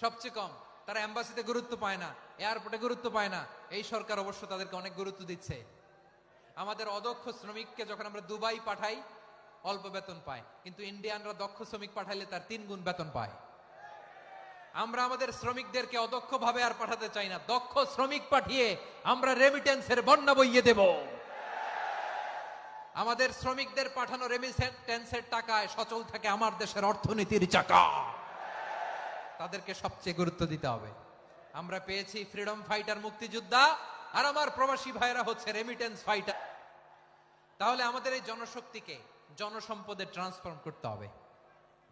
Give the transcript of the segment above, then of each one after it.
সবচেয়ে কম। তারা এম্বাসিতে গুরুত্ব পায় না, এয়ারপোর্টে গুরুত্ব পায় না। এই সরকার অবশ্য তাদেরকে অনেক গুরুত্ব দিচ্ছে। আমাদের অদক্ষ শ্রমিককে যখন আমরা দুবাই পাঠাই, অল্প বেতন পায়, কিন্তু ইন্ডিয়ানরা দক্ষ শ্রমিক পাঠাইলে তার 3 গুণ বেতন পায়। আমরা আমাদের শ্রমিকদেরকে অদক্ষ ভাবে আর পাঠাতে চাই না, দক্ষ শ্রমিক পাঠিয়ে আমরা রেমিটেন্সের বন্যা বইয়ে দেব। আমাদের শ্রমিকদের পাঠানো রেমিটেন্সের টাকায় সচল থাকে আমার দেশের অর্থনীতির চাকা। তাদেরকে সবচেয়ে গুরুত্ব দিতে হবে। আমরা পেয়েছি ফ্রিডম ফাইটার, মুক্তিযোদ্ধা, আর আমার প্রবাসী ভাইরা হচ্ছে রেমিটেন্স ফাইটার। তাহলে আমাদের এই জনশক্তিকে জনসম্পদে ট্রান্সফর্ম করতে হবে,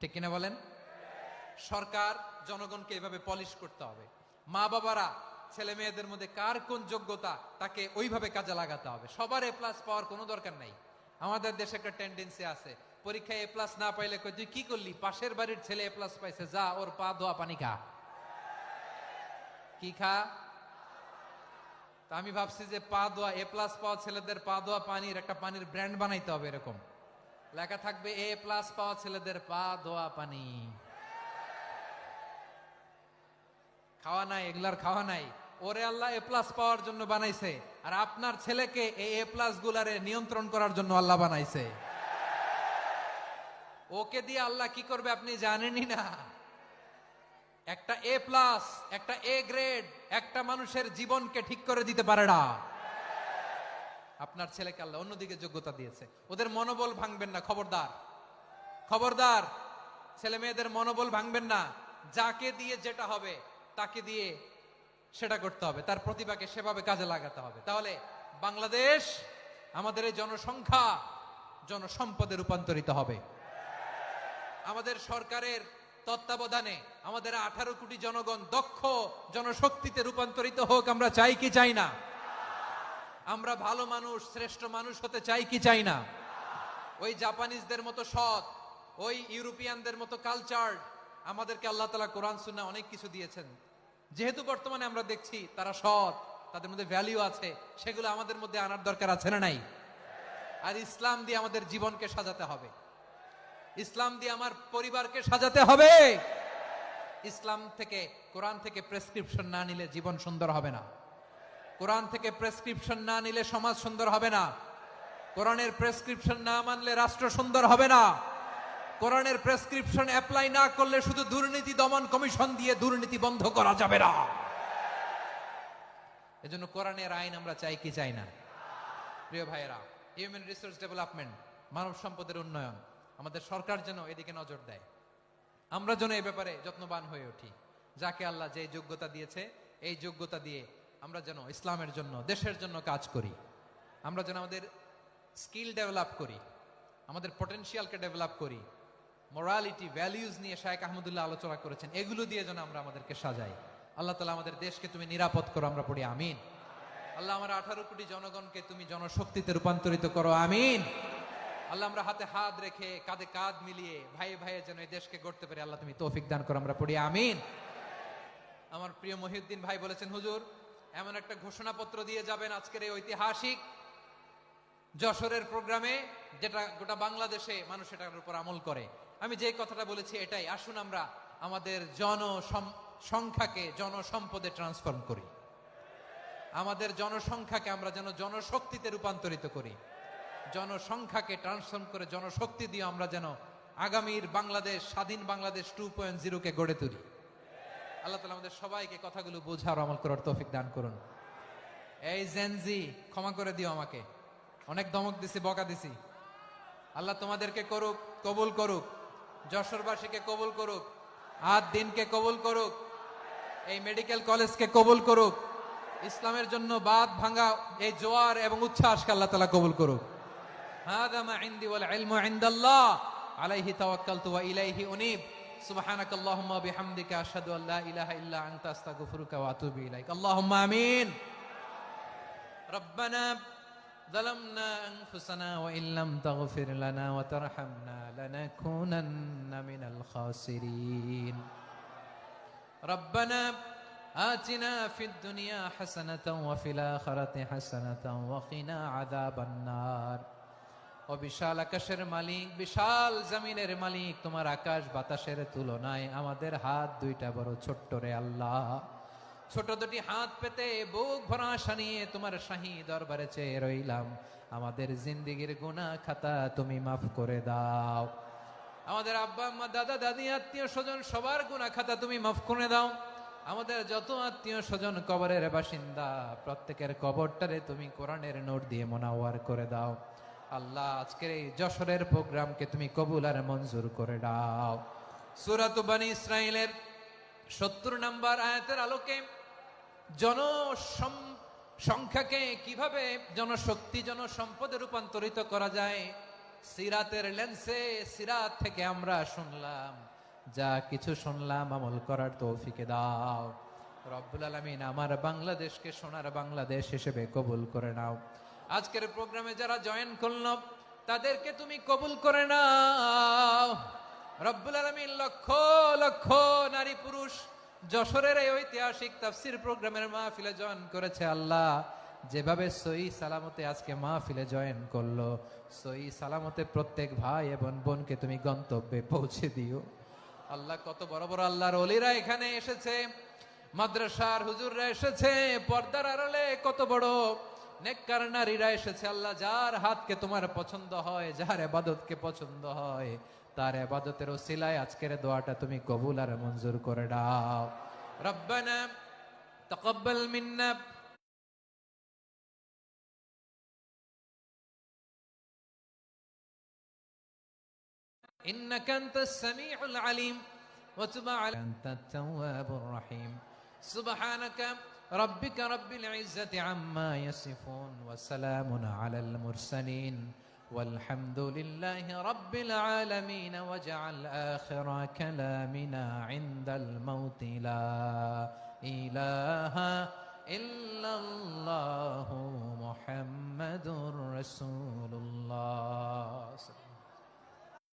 ঠিক কিনা বলেন? সরকার জনগণকে এভাবে পলিশ করতে হবে। মা বাবারা ছেলে মেয়েদের মধ্যে কার কোন যোগ্যতা তাকে ওইভাবে কাজে লাগাতে হবে। সবার এ প্লাস পাওয়ার কোনো দরকার নাই। আমাদের দেশে একটা টেন্ডেন্সি আছে, পরীক্ষায় এ প্লাস না পাইলে কই তুই কি করলি, পাশের বাড়ির ছেলে এ প্লাস পাইছে, যা ওর পা ধোয়া পানি খা। কি খা? তা আমি ভাবছি যে পা ধোয়া, এ প্লাস পাওয়া ছেলেদের পা ধোয়া পানির একটা পানির ব্র্যান্ড বানাইতে হবে। এরকম লেখা থাকবে, এ প্লাস পাওয়া ছেলেদের পা ধোয়া পানি। খাওয়া নাই, এগুলার খাওয়া নাই। ওরে আল্লাহ এ প্লাস পাওয়ার জন্য বানাইছে, আর আপনার ছেলেকে এই এ প্লাস গুলারে নিয়ন্ত্রণ করার জন্য আল্লাহ বানাইছে। ওকে দিয়ে আল্লাহ কি করবে আপনি জানেনই না। একটা এ প্লাস, একটা এ গ্রেড একটা মানুষের জীবনকে ঠিক করে দিতে পারে না। আপনার ছেলেকে আল্লাহ অন্যদিকে যোগ্যতা দিয়েছে। ওদের মনোবল ভাঙবেন না, খবরদার খবরদার। ছেলে মেয়েদের মনোবল ভাঙবেন না। যাকে দিয়ে যেটা হবে তাকে দিয়ে সেটা করতে হবে, তার প্রতিভাকে সেভাবে কাজে লাগাতে হবে। তাহলে বাংলাদেশ, আমাদের এই জনসংখ্যা জনসম্পদে রূপান্তরিত হবে। আমাদের সরকারের তত্ত্বাবধানে আমাদের 18 কোটি জনগণ দক্ষ জনশক্তিতে রূপান্তরিত হোক, আমরা চাই কি চাই না? আমরা ভালো মানুষ, শ্রেষ্ঠ মানুষ হতে চাই কি চাই না? ওই জাপানিজদের মতো সৎ, ওই ইউরোপিয়ানদের মতো কালচার্ড। আমাদেরকে আল্লাহ তাআলা কোরআন সুন্নাহ অনেক কিছু দিয়েছেন। যেহেতু বর্তমানে আমরা দেখছি তারা সৎ, তাদের মধ্যে ভ্যালু আছে, সেগুলো আমাদের মধ্যে আনার দরকার আছে না নাই? আর ইসলাম দিয়ে আমাদের জীবনকে সাজাতে হবে, ইসলাম দিয়ে আমার পরিবারকে সাজাতে হবে। ইসলাম থেকে, কোরআন থেকে প্রেসক্রিপশন না নিলে জীবন সুন্দর হবে না। কোরআন থেকে প্রেসক্রিপশন না নিলে সমাজ সুন্দর হবে না। কোরআনের প্রেসক্রিপশন না মানলে রাষ্ট্র সুন্দর হবে না। কোরআনের প্রেসক্রিপশন অ্যাপ্লাই না করলে শুধু দুর্নীতি দমন কমিশন দিয়ে দুর্নীতি বন্ধ করা যাবে না। এজন্য কোরআনের আইন আমরা চাই কি চাই না? প্রিয় ভাইয়েরা, হিউম্যান রিসোর্স ডেভেলপমেন্ট, মানব সম্পদের উন্নয়ন, আমাদের সরকার যেন এদিকে নজর দেয়। আমরা যেন এই ব্যাপারে যত্নবান হয়ে উঠি। যাকে আল্লাহ যে যোগ্যতা দিয়েছে, এই যোগ্যতা দিয়ে আমরা যেন ইসলামের জন্য, দেশের জন্য কাজ করি। আমরা যেন আমাদের স্কিল ডেভেলপ করি, আমাদের পটেনশিয়ালকে ডেভেলপ করি। মোরালিটি, ভ্যালিউজ নিয়ে শায়েখ আহমদুল্লাহ আলোচনা করেছেন, এগুলো দিয়ে যেন আমরা আমাদেরকে সাজাই। আল্লাহ তাআলা আমাদের দেশকে তুমি নিরাপদ করো, আমরা পড়ি আমিন। আল্লাহ আমার 18 কোটি জনগণকে তুমি জনশক্তিতে রূপান্তরিত করো, আমিন। আল্লাহ আমরা হাতে হাত রেখে, কাঁধে কাঁধ মিলিয়ে ভাই ভাইয়ে যেন এই দেশকে গড়তে পারি, আল্লাহ তুমি তৌফিক দান করো, আমরা পড়ি আমিন। আমার প্রিয় মহিউদ্দিন ভাই বলেছেন, হুজুর এমন একটা ঘোষণাপত্র দিয়ে যাবেন আজকের এই ঐতিহাসিক যশোরের প্রোগ্রামে, যেটা গোটা বাংলাদেশে মানুষ এটার উপর আমল করে। আমি যে কথাটা বলেছি এটাই, আসুন আমরা আমাদের জনসংখ্যাকে জনসম্পদে ট্রান্সফর্ম করি। আমাদের জনসংখ্যাকে আমরা যেন জনশক্তিতে রূপান্তরিত করি। জনসংখ্যাকে ট্রান্সফর্ম করে জনশক্তি দিয়ে আমরা যেন আগামীর বাংলাদেশ, স্বাধীন বাংলাদেশ 2.0 কে গড়ে তুলি। আল্লাহ তাআলা আমাদের সবাইকে কথাগুলো বোঝার, আমল করার তৌফিক দান করুন। এই জেনজি, ক্ষমা করে দিও আমাকে, অনেক ধমক দিছি, বকা দিছি। আল্লাহ তোমাদেরকে করুক, কবুল করুক, যশোরবাসীকে কবুল করুক, আদ দিনকে কবুল করুক, এই মেডিকেল কলেজকে কবুল করুক, ইসলামের জন্য বাদ ভাঙা এই জোয়ার এবং উচ্ছ্বাসকে আল্লাহ তাআলা কবুল করুক। হাদা মা ইনদি ওয়াল ইলমু ইনদাল্লাহ আলাইহি তাওয়াক্কালতু ওয়া ইলাইহি উনীব। সুবহানাকাল্লাহুম্মা ওয়া বিহামদিকা আশহাদু আল লা ইলাহা ইল্লা আনতা আস্তাগফিরুকা ওয়া আতুবু ইলাইক। আল্লাহুম্মা আমিন। রব্বানা ظلمنا أنفسنا وإن لم تغفر لنا وترحمنا لنكونن من الخاسرين. ربنا آتنا في الدنيا حسنة وفي الآخرة حسنة وقنا عذاب النار. ও বিশাল আকাশের মালিক, বিশাল জমিনের মালিক, তোমার আকাশ বাতাসের তুলনায় আমাদের হাত দুইটা বড় ছোট্ট রে আল্লাহ। ছোট দুটি হাত পেতে বুক ভরা আশা নিয়ে তোমার শাহী দরবারে চেয়ে রইলাম। আমাদের জিন্দেগির গুনাহ খাতা তুমি মাফ করে দাও। আমাদের আব্বা আম্মা দাদা দাদি আত্মীয় স্বজন সবার গুনাহ খাতা তুমি মাফ করে দাও। আমাদের যত আত্মীয় স্বজন কবরের বাসিন্দা প্রত্যেকের কবরটারে তুমি কোরআনের নূর দিয়ে মোনাওয়ার করে দাও। আল্লাহ আজকের এই যশোরের প্রোগ্রামকে তুমি কবুল আর মঞ্জুর করে দাও। সূরা বনী ইসরাঈলের 70 নম্বর আয়াতের আলোকে জনসংখ্যাকে কিভাবে জনশক্তি জনসম্পদে রূপান্তরিত করা যায়, সিরাতের লেন্সে সিরাত থেকে আমরা শুনলাম। যা কিছু শুনলাম আমল করার তৌফিকে দাও রব্বুল আলামিন। আমার বাংলাদেশকে সোনার বাংলাদেশ হিসেবে কবুল করে নাও। আজকের প্রোগ্রামে যারা জয়েন করল তাদেরকে তুমি কবুল করে নাও রব্বুল আলামিন। লক্ষ লক্ষ নারী পুরুষ যশোরের এই ঐতিহাসিক তাফসীর প্রোগ্রামের মাহফিলে জয়েন করেছে আল্লাহ, যেভাবে সহি সালামতে আজকে মাহফিলে জয়েন করলো, সহি সালামতে প্রত্যেক ভাই এবং বোনকে তুমি গন্তব্যে পৌঁছে দিও আল্লাহ। কত বড় বড় আল্লাহর ওলিরা এখানে এসেছে, মাদ্রাসার হুজুররা এসেছে, পর্দার আড়ালে কত বড় নেককার নারীরা এসেছে আল্লাহ। যার হাতকে তোমার পছন্দ হয়, যার ইবাদতকে পছন্দ হয়, তার ইবাদতের ওসিলায় আজকের দোয়াটা তুমি কবুল আর মঞ্জুর করে দাও। রব্বানা তাকাব্বাল মিন্না إنك أنت السميع العليم وتب علينا أنت التواب الرحيم سبحانك ربك رب العزة عما يصفون وسلام على المرسلين والحمد لله رب العالمين واجعل آخر كلامنا عند الموت لا إله إلا الله محمد رسول الله